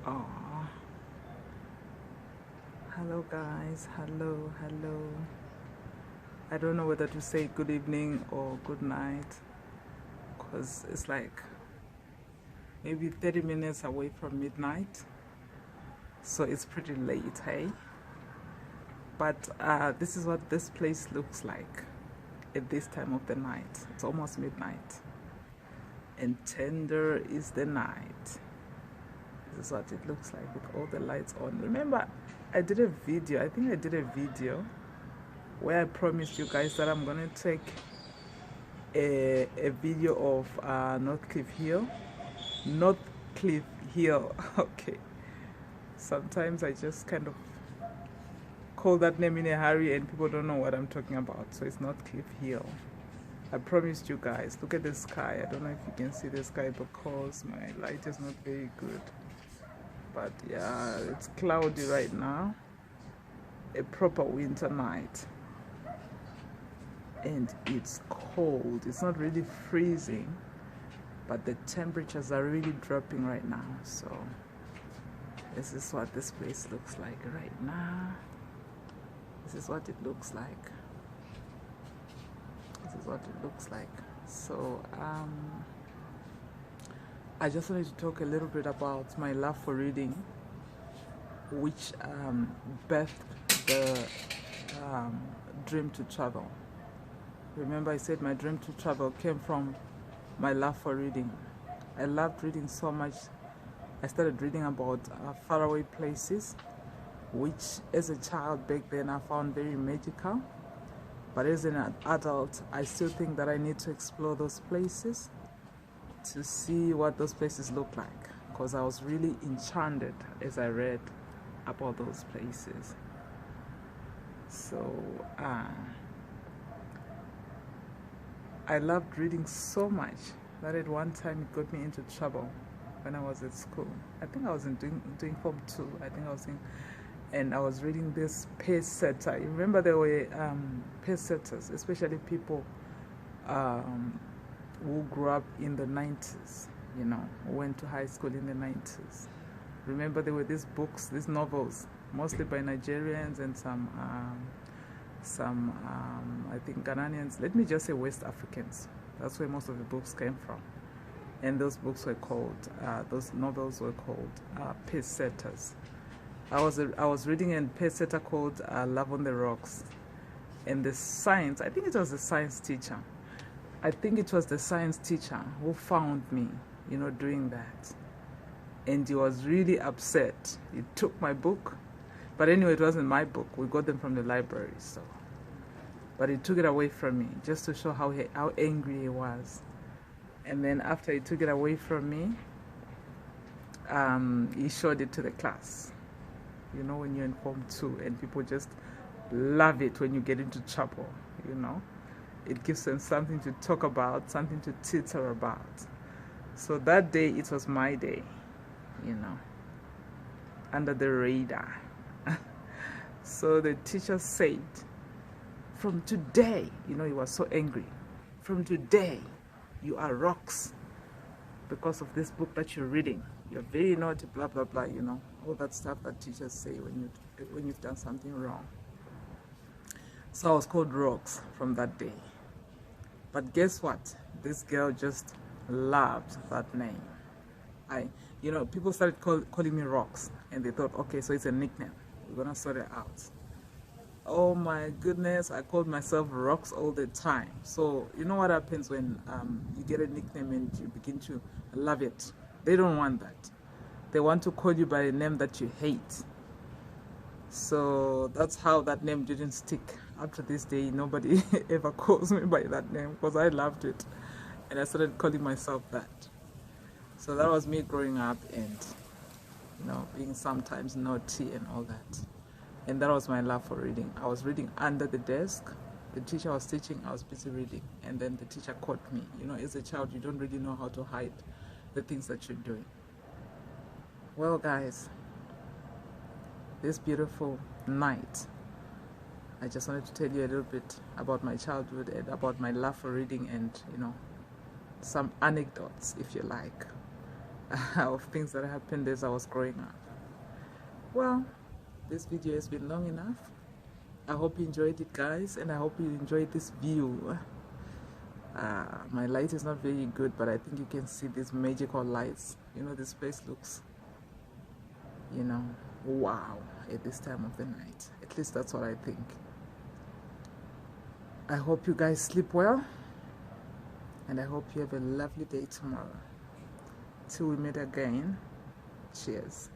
Oh, hello guys. Hello. I don't know whether to say good evening or good night because it's like maybe 30 minutes away from midnight. So it's pretty late, hey? But this is what this place looks like at this time of the night. It's almost midnight. And tender is the night. This is what it looks like with all the lights on. Remember, I think I did a video where I promised you guys that I'm gonna take a video of North Cliff Hill. Okay, sometimes I just kind of call that name in a hurry and people don't know what I'm talking about, so it's not Cliff Hill. I promised you guys. Look at the sky. I don't know if you can see the sky because my light is not very good, but yeah, it's cloudy right now, a proper winter night, and it's cold. It's not really freezing, but the temperatures are really dropping right now. So this is what this place looks like right now. This is what it looks like. So I just wanted to talk a little bit about my love for reading, which birthed the dream to travel. Remember, I said my dream to travel came from my love for reading. I loved reading so much. I started reading about faraway places, which as a child back then I found very magical. But as an adult, I still think that I need to explore those places to see what those places look like, because I was really enchanted as I read about those places. So I loved reading so much that at one time it got me into trouble when I was at school. I think I was doing Form 2. I think I was in, and I was reading this pace setter. You remember there were pace setters, especially people who grew up in the 90s, who went to high school in the 90s. Remember there were these books, these novels, mostly by Nigerians and some I think Ghanaians, let me just say West Africans. That's where most of the books came from. And those books were called, those novels were called pace setters. I was reading a pace setter called Love on the Rocks. And the science, I think it was the science teacher. I think it was the science teacher who found me, doing that. And he was really upset. He took my book. But anyway, it wasn't my book. We got them from the library, so. But he took it away from me just to show how angry he was. And then after he took it away from me, he showed it to the class. When you're in Form 2 and people just love it when you get into trouble, It gives them something to talk about, something to titter about. So that day, it was my day, under the radar. So the teacher said, from today, he was so angry. From today, you are rocks because of this book that you're reading. You're very naughty, blah, blah, blah, all that stuff that teachers say when you've done something wrong. So I was called Rocks from that day. But guess what? This girl just loved that name. People started calling me Rocks, and they thought, okay, so it's a nickname. We're gonna sort it out. Oh my goodness, I called myself Rocks all the time. So you know what happens when you get a nickname and you begin to love it? They don't want that. They want to call you by a name that you hate. So that's how that name didn't stick. After this day, nobody ever calls me by that name because I loved it. And I started calling myself that. So that was me growing up and, being sometimes naughty and all that. And that was my love for reading. I was reading under the desk. The teacher was teaching, I was busy reading. And then the teacher caught me. As a child, you don't really know how to hide the things that you're doing. Well, guys, this beautiful night, I just wanted to tell you a little bit about my childhood and about my love for reading and, some anecdotes, if you like. of things that happened as I was growing up. Well, this video has been long enough. I hope you enjoyed it, guys, and I hope you enjoyed this view. My light is not very good, but I think you can see these magical lights. You know, this place looks, you know, wow at this time of the night. At least that's what I think. I hope you guys sleep well, and I hope you have a lovely day tomorrow. Till we meet again, cheers.